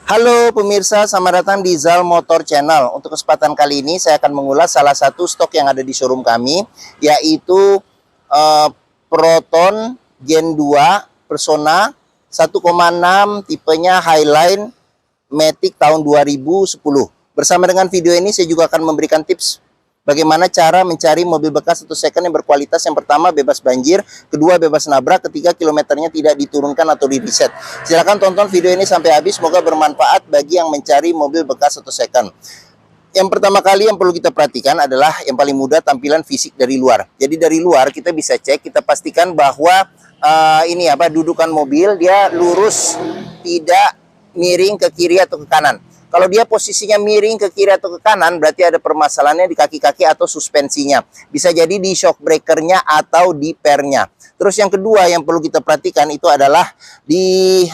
Halo pemirsa, selamat datang di Zal Motor Channel. Untuk kesempatan kali ini saya akan mengulas salah satu stok yang ada di showroom kami, yaitu Proton Gen 2 Persona 1,6 tipenya Highline Matic tahun 2010. Bersama dengan video ini saya juga akan memberikan tips bagaimana cara mencari mobil bekas atau second yang berkualitas. Yang pertama, bebas banjir. Kedua, bebas nabrak. Ketiga, kilometernya tidak diturunkan atau di reset. Silahkan tonton video ini sampai habis. Semoga bermanfaat bagi yang mencari mobil bekas atau second. Yang pertama kali yang perlu kita perhatikan adalah yang paling mudah, tampilan fisik dari luar. Jadi dari luar kita bisa cek, kita pastikan bahwa dudukan mobil dia lurus, tidak miring ke kiri atau ke kanan. Kalau dia posisinya miring ke kiri atau ke kanan, berarti ada permasalahannya di kaki-kaki atau suspensinya. Bisa jadi di shock breakernya atau di pernya. Terus yang kedua yang perlu kita perhatikan itu adalah di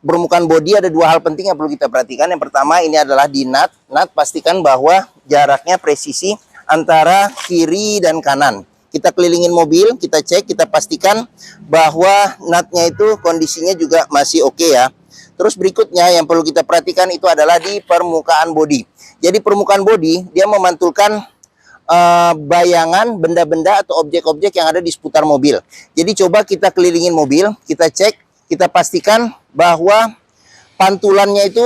permukaan bodi. Ada dua hal penting yang perlu kita perhatikan. Yang pertama ini adalah di nut. Nut pastikan bahwa jaraknya presisi antara kiri dan kanan. Kita kelilingin mobil, kita cek, kita pastikan bahwa nutnya itu kondisinya juga masih oke ya. Terus berikutnya yang perlu kita perhatikan itu adalah di permukaan bodi. Jadi permukaan bodi dia memantulkan bayangan benda-benda atau objek-objek yang ada di seputar mobil. Jadi coba kita kelilingin mobil, kita cek, kita pastikan bahwa pantulannya itu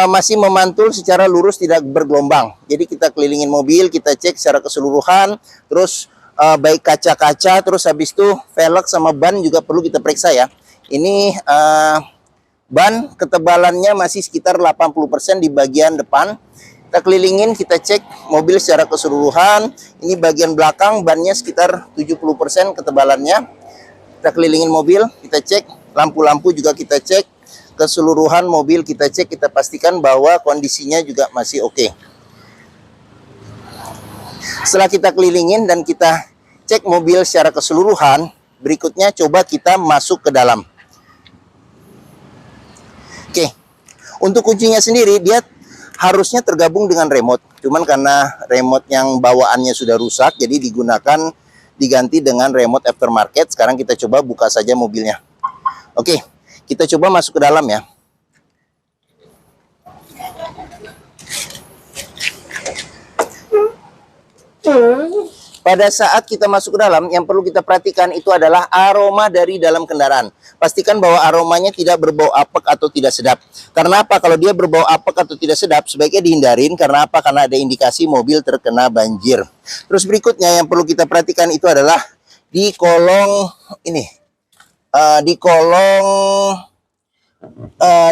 masih memantul secara lurus, tidak bergelombang. Jadi kita kelilingin mobil, kita cek secara keseluruhan, terus baik kaca-kaca, terus habis itu velg sama ban juga perlu kita periksa ya. Ini ban ketebalannya masih sekitar 80% di bagian depan. Kita kelilingin, kita cek mobil secara keseluruhan. Ini bagian belakang, bannya sekitar 70% ketebalannya. Kita kelilingin mobil, kita cek. Lampu-lampu juga kita cek. Keseluruhan mobil kita cek, kita pastikan bahwa kondisinya juga masih oke. Setelah kita kelilingin dan kita cek mobil secara keseluruhan, berikutnya coba kita masuk ke dalam. Oke, untuk kuncinya sendiri dia harusnya tergabung dengan remote. Cuman karena remote yang bawaannya sudah rusak, jadi diganti dengan remote aftermarket. Sekarang kita coba buka saja mobilnya. Oke, kita coba masuk ke dalam ya. Pada saat kita masuk ke dalam, yang perlu kita perhatikan itu adalah aroma dari dalam kendaraan. Pastikan bahwa aromanya tidak berbau apek atau tidak sedap. Karena apa? Kalau dia berbau apek atau tidak sedap, sebaiknya dihindarin. Karena apa? Karena ada indikasi mobil terkena banjir. Terus berikutnya yang perlu kita perhatikan itu adalah di kolong ini. Di kolong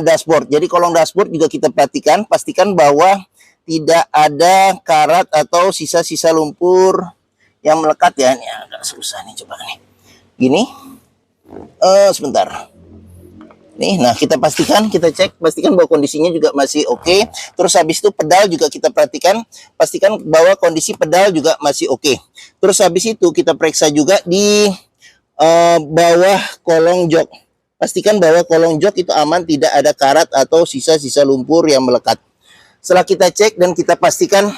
dashboard. Jadi kolong dashboard juga kita perhatikan. Pastikan bahwa tidak ada karat atau sisa-sisa lumpur yang melekat ya. Ini agak susah nih, coba nih. Gini. Sebentar. Nih, nah kita pastikan, kita cek, pastikan bahwa kondisinya juga masih oke. Terus habis itu pedal juga kita perhatikan, pastikan bahwa kondisi pedal juga masih oke. Terus habis itu kita periksa juga di bawah kolong jok. Pastikan bahwa kolong jok itu aman, tidak ada karat atau sisa-sisa lumpur yang melekat. Setelah kita cek dan kita pastikan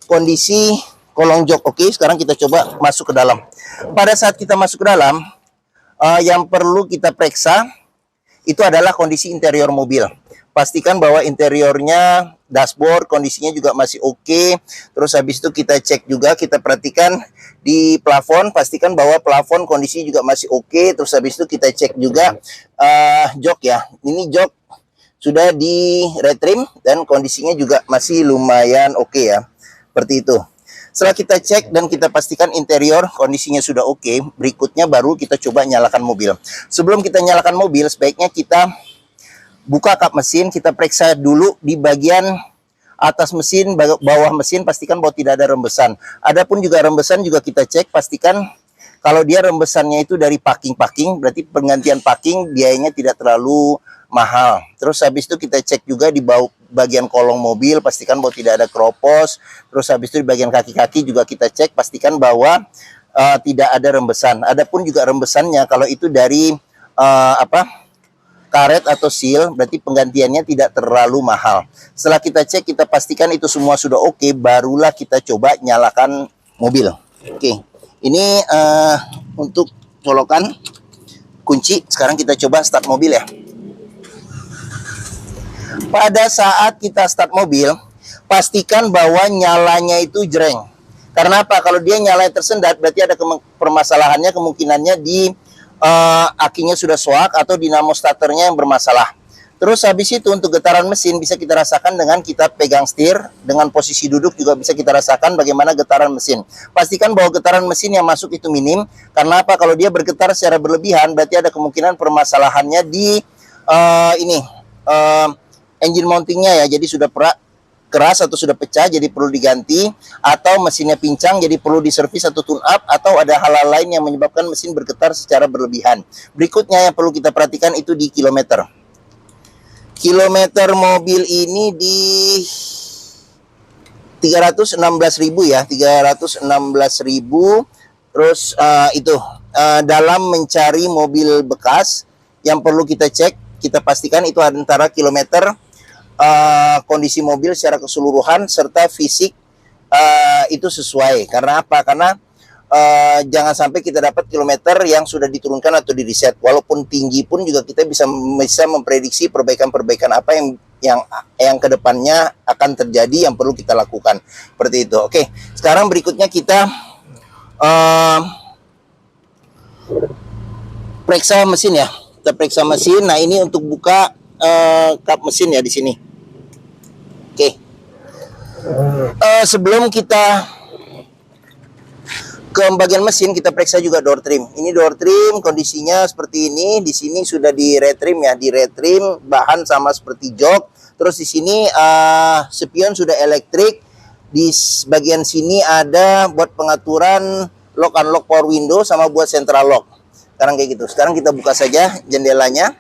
kondisi kolong jok oke, sekarang kita coba masuk ke dalam. Pada saat kita masuk ke dalam, yang perlu kita periksa itu adalah kondisi interior mobil. Pastikan bahwa interiornya, dashboard, kondisinya juga masih oke. Terus habis itu kita cek juga, kita perhatikan di plafon, pastikan bahwa plafon kondisi juga masih oke. Terus habis itu kita cek juga jok ya. Ini jok sudah di retrim dan kondisinya juga masih lumayan oke ya. Seperti itu. Setelah kita cek dan kita pastikan interior kondisinya sudah oke, berikutnya baru kita coba nyalakan mobil. Sebelum kita nyalakan mobil, sebaiknya kita buka kap mesin, kita periksa dulu di bagian atas mesin, bawah mesin, pastikan bahwa tidak ada rembesan. Adapun juga rembesan juga kita cek, pastikan kalau dia rembesannya itu dari packing, berarti penggantian packing biayanya tidak terlalu mahal. Terus habis itu kita cek juga di bagian kolong mobil, pastikan bahwa tidak ada keropos. Terus habis itu di bagian kaki-kaki juga kita cek, pastikan bahwa tidak ada rembesan. Adapun juga rembesannya kalau itu dari karet atau seal, berarti penggantiannya tidak terlalu mahal. Setelah kita cek, kita pastikan itu semua sudah oke, barulah kita coba nyalakan mobil. Oke, ini untuk colokan. kunci. Sekarang kita coba start mobil ya. Pada saat kita start mobil, pastikan bahwa nyalanya itu jreng. Karena apa? Kalau dia nyala tersendat, berarti ada permasalahannya, kemungkinannya di akinya sudah soak atau dinamo starternya yang bermasalah. Terus habis itu untuk getaran mesin bisa kita rasakan dengan kita pegang setir, dengan posisi duduk juga bisa kita rasakan bagaimana getaran mesin. Pastikan bahwa getaran mesin yang masuk itu minim. Karena apa? Kalau dia bergetar secara berlebihan, berarti ada kemungkinan permasalahannya di engine mountingnya ya. Jadi sudah keras atau sudah pecah, jadi perlu diganti, atau mesinnya pincang jadi perlu diservis atau tune up, atau ada hal-hal lain yang menyebabkan mesin bergetar secara berlebihan. Berikutnya yang perlu kita perhatikan itu di kilometer. Kilometer mobil ini di 316.000 ya, 316.000. Terus dalam mencari mobil bekas yang perlu kita cek, kita pastikan itu antara kilometer, kondisi mobil secara keseluruhan serta fisik itu sesuai. Karena apa? Karena jangan sampai kita dapat kilometer yang sudah diturunkan atau di reset. Walaupun tinggi pun juga kita bisa memprediksi perbaikan-perbaikan apa yang kedepannya akan terjadi yang perlu kita lakukan. Seperti itu. Oke, sekarang berikutnya kita periksa mesin ya. Kita periksa mesin. Nah, ini untuk buka kap mesin ya di sini. Oke. Sebelum kita ke bagian mesin, kita periksa juga door trim. Ini door trim kondisinya seperti ini. Di sini sudah di retrim ya, di retrim bahan sama seperti jok. Terus di sini spion sudah elektrik. Di bagian sini ada buat pengaturan lock unlock power window sama buat central lock. Sekarang kayak gitu. Sekarang kita buka saja jendelanya.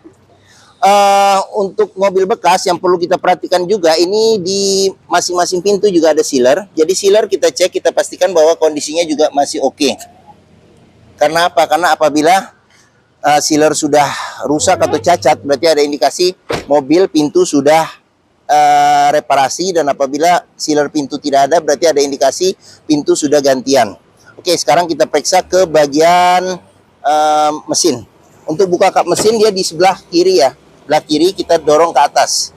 Untuk mobil bekas yang perlu kita perhatikan juga, ini di masing-masing pintu juga ada sealer. Jadi sealer kita cek, kita pastikan bahwa kondisinya juga masih oke. Karena apa? Karena apabila sealer sudah rusak atau cacat, berarti ada indikasi mobil pintu sudah reparasi. Dan apabila sealer pintu tidak ada, berarti ada indikasi pintu sudah gantian. Oke, sekarang kita periksa ke bagian mesin. Untuk buka kap mesin dia di sebelah kiri ya. Sebelah kiri kita dorong ke atas.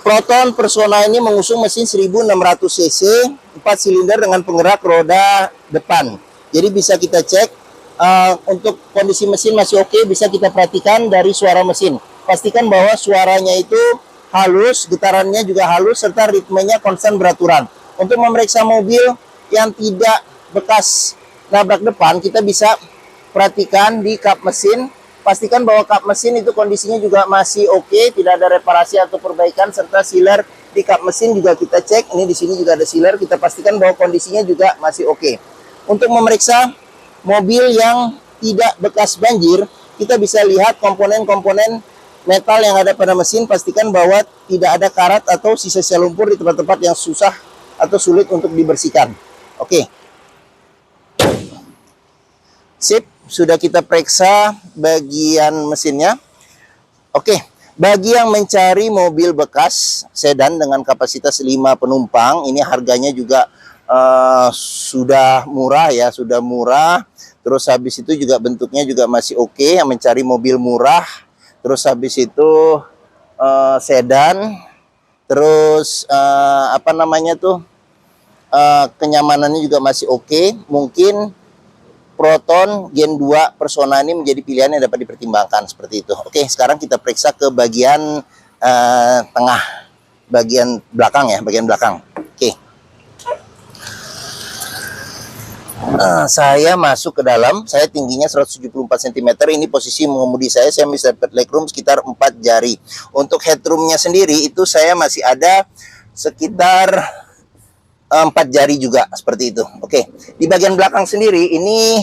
Proton Persona ini mengusung mesin 1600 cc, 4 silinder dengan penggerak roda depan. Jadi bisa kita cek untuk kondisi mesin masih oke, bisa kita perhatikan dari suara mesin. Pastikan bahwa suaranya itu halus, getarannya juga halus, serta ritmenya konstan beraturan. Untuk memeriksa mobil yang tidak bekas nabrak depan, kita bisa perhatikan di kap mesin. Pastikan bahwa kap mesin itu kondisinya juga masih oke, tidak ada reparasi atau perbaikan, serta sealer di kap mesin juga kita cek. Ini di sini juga ada sealer, kita pastikan bahwa kondisinya juga masih oke. Untuk memeriksa mobil yang tidak bekas banjir, kita bisa lihat komponen-komponen metal yang ada pada mesin. Pastikan bahwa tidak ada karat atau sisa-sisa lumpur di tempat-tempat yang susah atau sulit untuk dibersihkan. Oke. Sip, sudah kita periksa bagian mesinnya. Oke, bagi yang mencari mobil bekas sedan dengan kapasitas 5 penumpang, ini harganya juga sudah murah ya, sudah murah. Terus habis itu juga bentuknya juga masih oke, yang mencari mobil murah. Terus habis itu sedan. Terus kenyamanannya juga masih oke. Mungkin Proton Gen 2 Persona ini menjadi pilihan yang dapat dipertimbangkan seperti itu. Oke, sekarang kita periksa ke bagian tengah, bagian belakang ya, bagian belakang. Oke. Saya masuk ke dalam, saya tingginya 174 cm, ini posisi mengemudi saya bisa dapat legroom sekitar 4 jari. Untuk headroomnya sendiri itu saya masih ada sekitar 4 jari juga seperti itu. Oke, di bagian belakang sendiri ini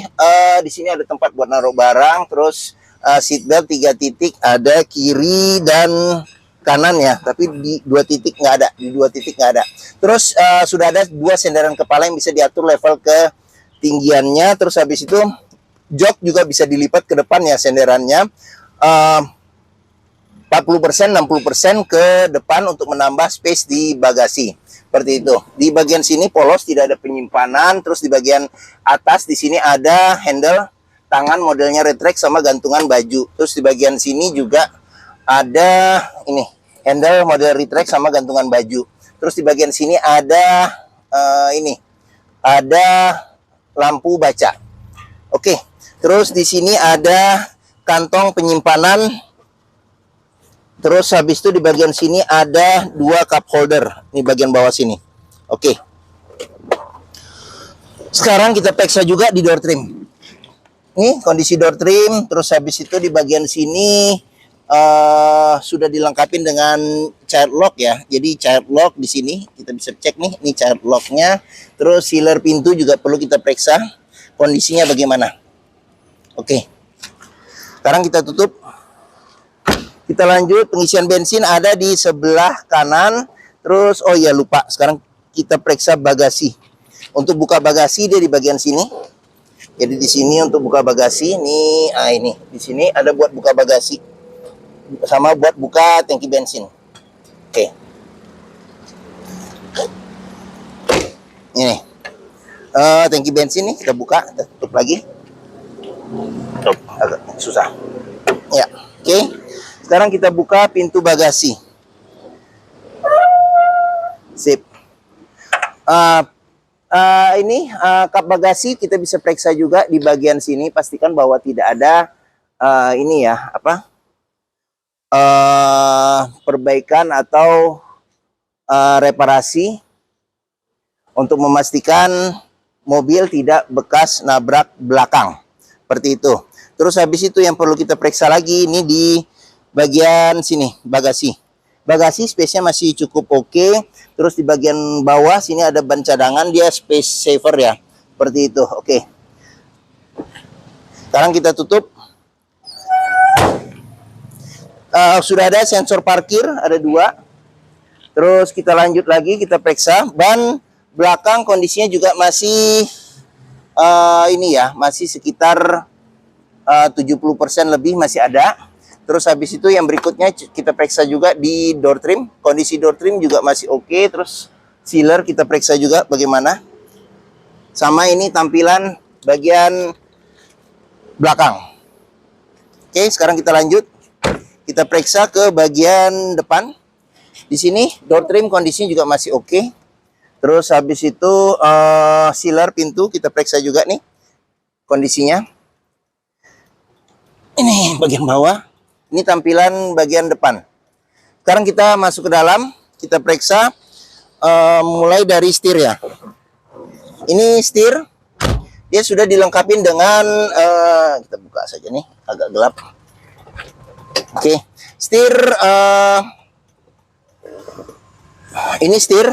di sini ada tempat buat naruh barang. Terus seatbelt 3 titik, ada kiri dan kanan ya, tapi di 2 titik nggak ada, di 2 titik nggak ada. Terus sudah ada 2 senderan kepala yang bisa diatur level ketinggiannya. Terus habis itu jok juga bisa dilipat ke depan ya senderannya. 40% 60% ke depan untuk menambah space di bagasi. Seperti itu. Di bagian sini polos, tidak ada penyimpanan. Terus di bagian atas di sini ada handle tangan modelnya retract sama gantungan baju. Terus di bagian sini juga ada ini handle model retract sama gantungan baju. Terus di bagian sini ada ini ada lampu baca. Oke. Terus di sini ada kantong penyimpanan. Terus habis itu di bagian sini ada 2 cup holder. Ini bagian bawah sini. Oke. Sekarang kita periksa juga di door trim. Ini kondisi door trim. Terus habis itu di bagian sini sudah dilengkapi dengan child lock ya. Jadi child lock di sini kita bisa cek nih. Ini child locknya. Terus sealer pintu juga perlu kita periksa. Kondisinya bagaimana. Oke. Sekarang kita tutup. Kita lanjut, pengisian bensin ada di sebelah kanan. Terus, oh iya lupa, sekarang kita periksa bagasi. Untuk buka bagasi dia di bagian sini. Jadi di sini untuk buka bagasi, nih, ini di sini ada buat buka bagasi, sama buat buka tangki bensin. Oke. Ini, tangki bensin nih kita buka, kita tutup lagi. Tutup, agak susah. Ya, oke. Sekarang kita buka pintu bagasi. Sip. Ini kap bagasi kita bisa periksa juga di bagian sini. Pastikan bahwa tidak ada ini ya apa perbaikan atau reparasi untuk memastikan mobil tidak bekas nabrak belakang. Seperti itu. Terus habis itu yang perlu kita periksa lagi ini di bagian sini bagasi. Bagasi space-nya masih cukup oke. Terus di bagian bawah sini ada ban cadangan, dia space saver ya. Seperti itu. Oke. Sekarang kita tutup. Sudah ada sensor parkir, ada 2. Terus kita lanjut lagi, kita periksa ban belakang kondisinya juga masih ini ya, masih sekitar 70% lebih masih ada. Terus habis itu yang berikutnya kita periksa juga di door trim. Kondisi door trim juga masih oke. Terus sealer kita periksa juga bagaimana. Sama ini tampilan bagian belakang. Oke, sekarang kita lanjut. Kita periksa ke bagian depan. Di sini door trim kondisinya juga masih oke. Terus habis itu sealer pintu kita periksa juga nih kondisinya. Ini bagian bawah. Ini tampilan bagian depan. Sekarang kita masuk ke dalam, kita periksa mulai dari setir ya. Ini setir, dia sudah dilengkapi dengan kita buka saja nih, agak gelap. Oke, setir ini setir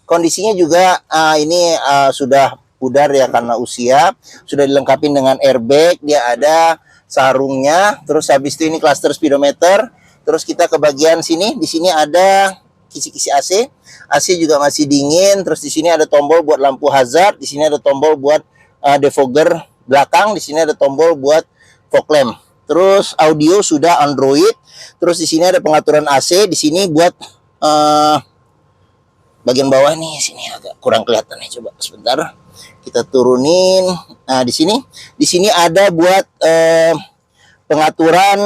kondisinya juga ini sudah pudar ya karena usia. Sudah dilengkapi dengan airbag, dia ada sarungnya. Terus habis itu ini cluster speedometer. Terus kita ke bagian sini, di sini ada kisi-kisi AC. AC juga masih dingin. Terus di sini ada tombol buat lampu hazard, di sini ada tombol buat defogger belakang, di sini ada tombol buat fog lamp. Terus audio sudah Android. Terus di sini ada pengaturan AC, di sini buat bagian bawah nih, sini agak kurang kelihatan nih, coba sebentar. Kita turunin. Nah, di sini ada buat pengaturan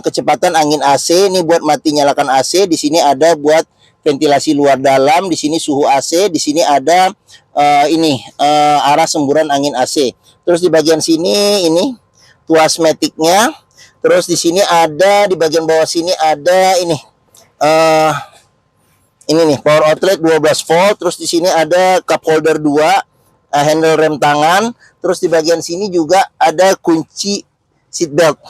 kecepatan angin AC. Ini buat mati nyalakan AC. Di sini ada buat ventilasi luar dalam. Di sini suhu AC. Di sini ada arah semburan angin AC. Terus di bagian sini ini tuas matic-nya. Terus di sini ada di bagian bawah sini ada ini nih power outlet 12 volt. Terus di sini ada cup holder 2, handle rem tangan. Terus di bagian sini juga ada kunci seat belt.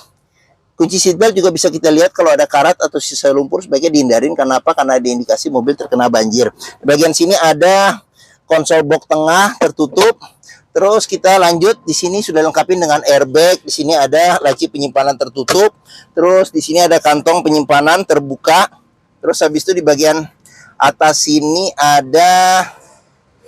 Kunci seat belt juga bisa kita lihat kalau ada karat atau sisa lumpur sebaiknya dihindarin. Kenapa? Karena ada indikasi mobil terkena banjir. Di bagian sini ada konsol box tengah tertutup. Terus kita lanjut, di sini sudah lengkapin dengan airbag. Di sini ada laci penyimpanan tertutup. Terus di sini ada kantong penyimpanan terbuka. Terus habis itu di bagian atas sini ada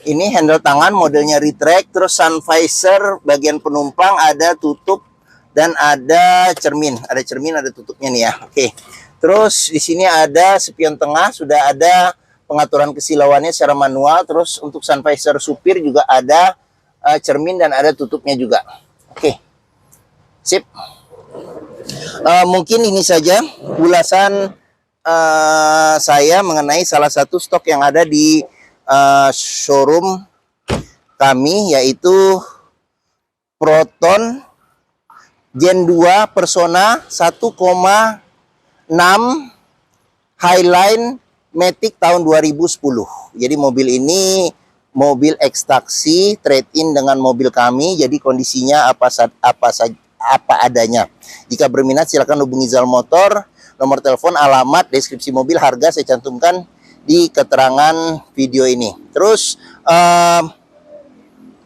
ini handle tangan modelnya retract. Terus sun visor bagian penumpang ada tutup dan ada cermin. Ada cermin, ada tutupnya nih ya. Oke. Terus di sini ada spion tengah, sudah ada pengaturan kesilauannya secara manual. Terus untuk sun visor supir juga ada cermin dan ada tutupnya juga. Oke, sip. Mungkin ini saja ulasan saya mengenai salah satu stok yang ada di showroom kami, yaitu Proton Gen 2 Persona 1,6 Highline Matic tahun 2010. Jadi mobil ini mobil ekstraksi trade-in dengan mobil kami, jadi kondisinya apa adanya. Jika berminat silakan hubungi Zal Motor, nomor telepon, alamat, deskripsi mobil, harga saya cantumkan di keterangan video ini. Terus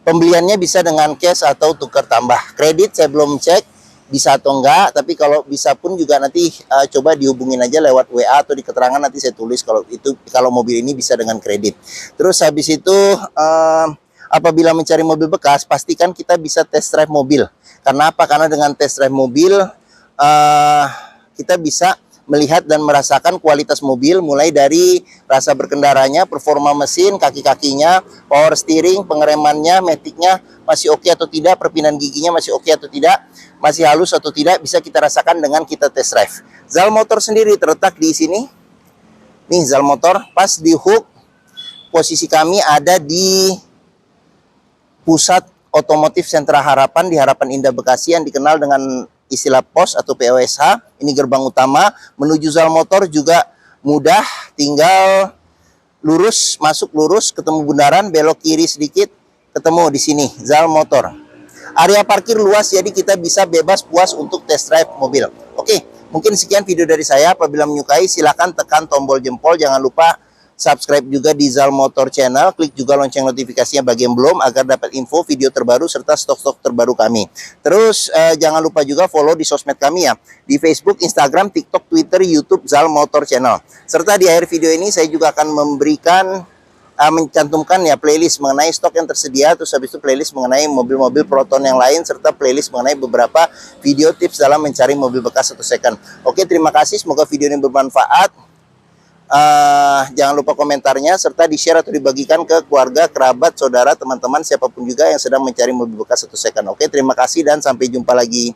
pembeliannya bisa dengan cash atau tukar tambah. Kredit saya belum cek bisa atau enggak, tapi kalau bisa pun juga nanti coba dihubungin aja lewat WA atau di keterangan nanti saya tulis kalau mobil ini bisa dengan kredit. Terus habis itu apabila mencari mobil bekas, pastikan kita bisa test drive mobil. Karena apa? Karena dengan test drive mobil kita bisa melihat dan merasakan kualitas mobil, mulai dari rasa berkendaranya, performa mesin, kaki-kakinya, power steering, pengeremannya, maticnya masih oke atau tidak, perpindahan giginya masih oke atau tidak, masih halus atau tidak, bisa kita rasakan dengan kita test drive. Zal Motor sendiri terletak di sini. Nih Zal Motor, pas di hook. Posisi kami ada di Pusat Otomotif Sentra Harapan di Harapan Indah Bekasi, yang dikenal dengan istilah POS atau POSH. Ini gerbang utama. Menuju Zal Motor juga mudah, tinggal lurus, masuk lurus, ketemu bundaran, belok kiri sedikit, ketemu di sini Zal Motor. Area parkir luas, jadi kita bisa bebas puas untuk test drive mobil. Oke, mungkin sekian video dari saya. Apabila menyukai silahkan tekan tombol jempol. Jangan lupa subscribe juga di Zal Motor Channel, klik juga lonceng notifikasinya bagi yang belum, agar dapat info video terbaru serta stok-stok terbaru kami. Terus jangan lupa juga follow di sosmed kami ya, di Facebook, Instagram, TikTok, Twitter, YouTube Zal Motor Channel. Serta di akhir video ini saya juga akan mencantumkan ya playlist mengenai stok yang tersedia, terus habis itu playlist mengenai mobil-mobil Proton yang lain, serta playlist mengenai beberapa video tips dalam mencari mobil bekas atau second. Oke, terima kasih, semoga video ini bermanfaat. Jangan lupa komentarnya, serta di-share atau dibagikan ke keluarga, kerabat, saudara, teman-teman, siapapun juga yang sedang mencari mobil bekas atau second. Oke, terima kasih dan sampai jumpa lagi.